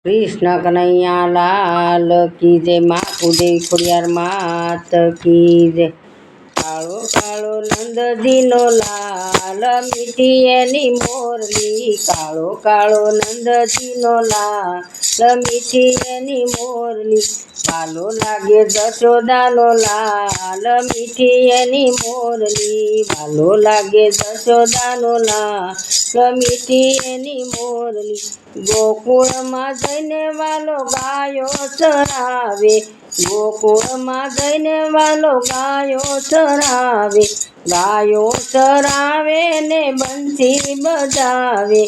कृष्ण कन्हैया लाल की जय। माँ कुदेवी खोड़ियार मात की जय। काळो काळो नंदजीनो लाल मीठी एनी मोरली। काळो काळो नंदजीनो लाल मीठी एनी मोरली। वालो लागे जशोदानो लाल मीठी एनी मोरली। वालो लागे जशोदानो लाल मीठी एनी मोरली। गोकुळમાં જઈને વાલો ગાયો ચરાવે। ગોકુળમાં જઈને વાલો ગાયો ચરાવે। ગાયો ચરાવે ને બંસી બજાવે।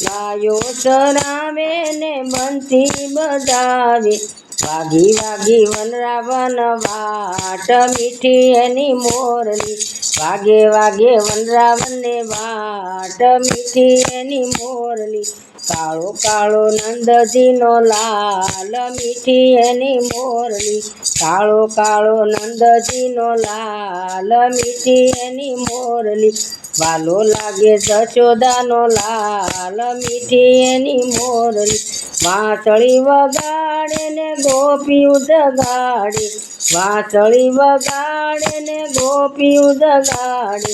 ગાયો ચરાવે ને બંસી બજાવે। વાગી વાગી વનરાવન વાટ મીઠી એની મોરલી। વાગે વાગે વનરાવને વાટ મીઠી એની મોરલી। કાળો કાળો નંદજીનો લાલ મીઠી એની મોરલી। કાળો કાળો નંદજીનો લાલ મીઠી એની મોરલી। વાલો લાગે જશોદાનો લાલ મીઠી એની મોરલી। વાંસળી વગાડે ને ગોપિયું જગાડે। વાંસળી વગાડે ને ગોપિયું જગાડે।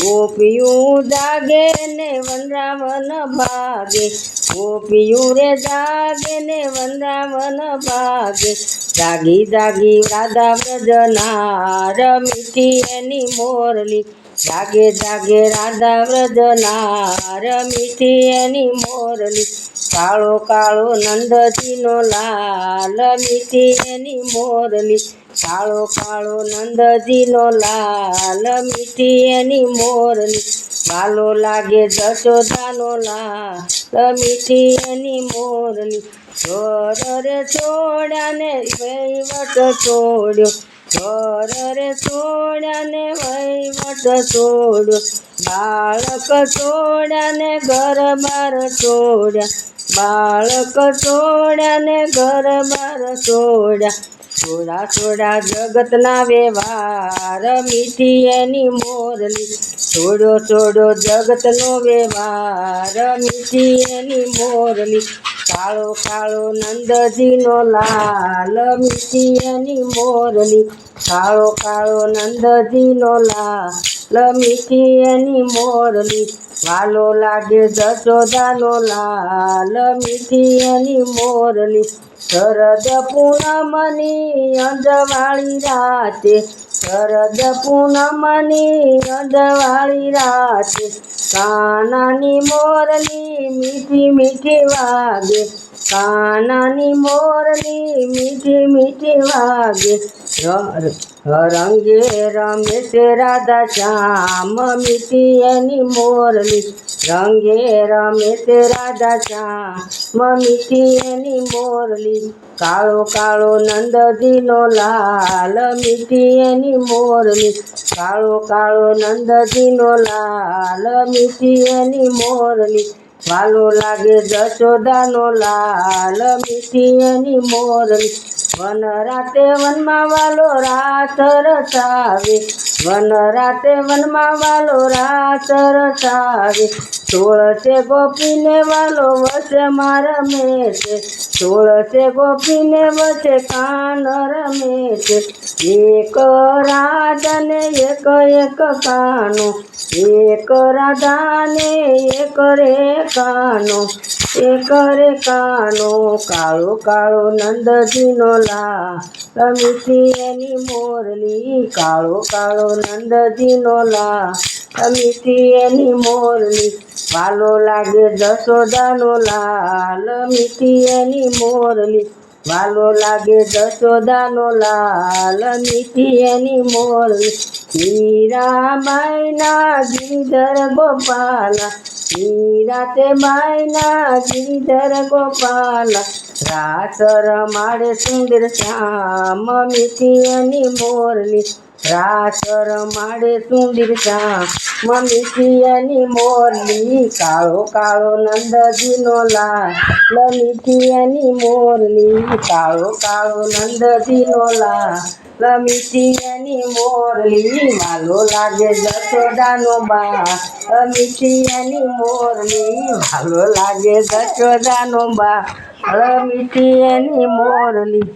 ગોપિયું જાગે ને વનરાવન ભાગે। ગોપિયું રે જાગે ને વનરાવન ભાગે। જાગી જાગી રાધા વ્રજનાર મીઠી એની મોરલી। જાગે જાગે રાધા વ્રજનાર મીઠી એની મોરલી। કાળો કાળો નંદજીનો લાલ મીઠી એની મોરલી। કાળો કાળો નંદજીનો લાલ મીઠી એની મોરલી। વાલો લાગે જશોદાનો લાલ મીઠી એની મોરલી। ચોર રે છોડ્યા ને વહીવટ છોડ્યો। ચોર રે છોડ્યા ને વહીવટ છોડ્યો। બાળક છોડ્યા ને ઘર બાર છોડ્યા। બાળક છોડ્યા ને ઘર બાર છોડ્યા। છોડા છોડા જગતના વ્યવહાર મીઠી એની મોરલી। છોડ્યો છોડ્યો જગતનો વ્યવહાર મીઠી એની મોરલી। કાળો કાળો નંદજીનો લાલ મીઠી એની મોરલી। કાળો કાળો નંદજીનો લાલ મીઠી એની મોરલી। વાલો લાગે જશોદાનો લાલ મીઠી એની મોરલી। શરદ પૂનમની અંજવાળી રાતે। શરદ પૂનમની અંજવાળી રાતે। કાનાની મોરલી મીઠી મીઠી વાગે। કાનાની મોરલી મીઠી મીઠી વાગે। રંગે રમે છે રાધા શ્યામ મીઠી એની મોરલી। રંગે રમે છે રાધા શ્યામ મીઠી એની મોરલી। કાળો કાળો નંદજીનો લાલ મીઠી એની મોરલી। કાળો કાળો નંદજીનો લાલ મીઠી એની મોરલી। વાલો લાગે જશોદાનો લાલ મીઠી એની મોરલી। વન રાતે વનમાં વાલો રાસ રચાવે। વન રાતે વનમાં વાલો રાસ રચાવે। સોળસે ગોપીને વાલો વશમાં રમે છે। સોળસે ગોપીને વશે કાન રમે છે। એક રાધાને એક એક કાનો। એક રાધાને એક રે કાનો। એક રે કાનો। કાળો કાળો નંદજીનો લાલ મીઠી એની મોરલી। કાળો કાળો નંદજીનો લાલ મીઠી એની મોરલી। વાલો લાગે જશોદાનો લાલ મીઠી એની મોરલી। વાલો લાગે જશોદાનો લાલ મીઠી એની મોરલી। મીરાબાઈના ગિરિધર ગોપાલા। મીરાતે બાઈના ગિરિધર ગોપાલા। રાસ રમાડે સુંદર શ્યામ મીઠી એની મોરલી। રાસ રમાડે સુંદર શ્યામ મીઠી એની મોરલી। કાળો કાળો નંદજીનો લાલ મીઠી એની મોરલી। કાળો કાળો નંદજીનો લાલ મીઠી એની મોરલી। વાલો લાગે જશોદાનો બાલ મીઠી એની મોરલી। વાલો લાગે જશોદાનો બાલ મીઠી એની મોરલી